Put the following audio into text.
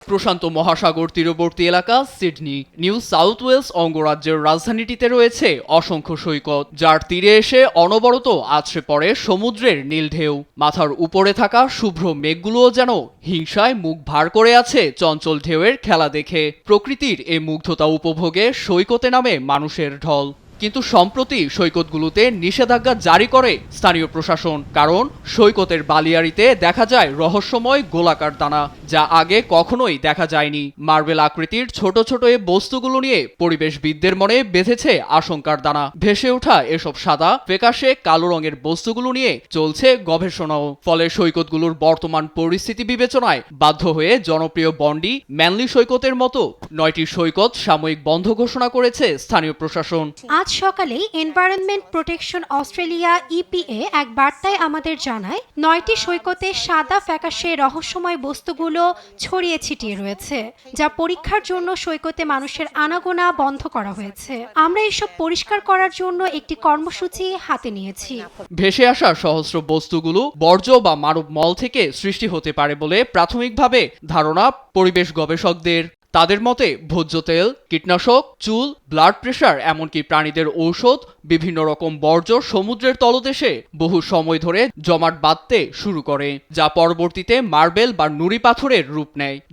প্রশান্ত মহাসাগর তীরবর্তী এলাকা সিডনি। নিউ সাউথ ওয়েলস অঙ্গরাজ্যের রাজধানীটিতে রয়েছে অসংখ্য সৈকত, যার তীরে এসে অনবরত আছড়ে পড়ে সমুদ্রের নীল ঢেউ। মাথার উপরে থাকা শুভ্র মেঘগুলোও যেন হিংসায় মুখ ভার করে আছে চঞ্চল ঢেউয়ের খেলা দেখে। প্রকৃতির এ মুগ্ধতা উপভোগে সৈকতে নামে মানুষের ঢল। কিন্তু সম্প্রতি সৈকতগুলোতে নিষেধাজ্ঞা জারি করে স্থানীয় প্রশাসন, কারণ সৈকতের বালিয়াড়িতে দেখা যায় রহস্যময় গোলাকার দানা, যা আগে কখনোই দেখা যায়নি। মার্বেল আকৃতির ছোট ছোট এ বস্তুগুলো নিয়ে পরিবেশবিদদের মনে বেঁধেছে আশঙ্কার দানা। ভেসে ওঠা এসব সাদা ফ্যাকাশে কালো রঙের বস্তুগুলো নিয়ে চলছে গবেষণাও। ফলে সৈকতগুলোর বর্তমান পরিস্থিতি বিবেচনায় বাধ্য হয়ে জনপ্রিয় বন্ডি ম্যানলি সৈকতের মতো 9টি সৈকত সাময়িক বন্ধ ঘোষণা করেছে স্থানীয় প্রশাসন। আজ সকালে এনভায়রনমেন্ট প্রোটেকশন অস্ট্রেলিয়া ইপিএ এক বার্তায় আমাদের জানায় 9টি সৈকতে সাদা ফ্যাকাশে রহস্যময় বস্তুগুলো ছড়িয়ে ছিটিয়ে রয়েছে, যা পরীক্ষার জন্য সৈকতে মানুষের আনাগোনা বন্ধ করা হয়েছে। আমরা এসব পরিষ্কার করার জন্য একটি কর্মসূচি হাতে নিয়েছি। ভেসে আসা সহস্র বস্তুগুলো বর্জ্য বা মানব মল থেকে সৃষ্টি হতে পারে বলে প্রাথমিকভাবে ধারণা পরিবেশ গবেষকদের। তাদের মতে ভোজ্য তেল, কীটনাশক, চুল, ব্লাড প্রেশার, এমনকি প্রাণীদের ঔষধ, বিভিন্ন রকম বর্জ্য সমুদ্রের তলদেশে বহু সময় ধরে জমাট বাঁধতে শুরু করে, যা পরবর্তীতে মার্বেল বা নুড়ি পাথরের রূপ নেয়।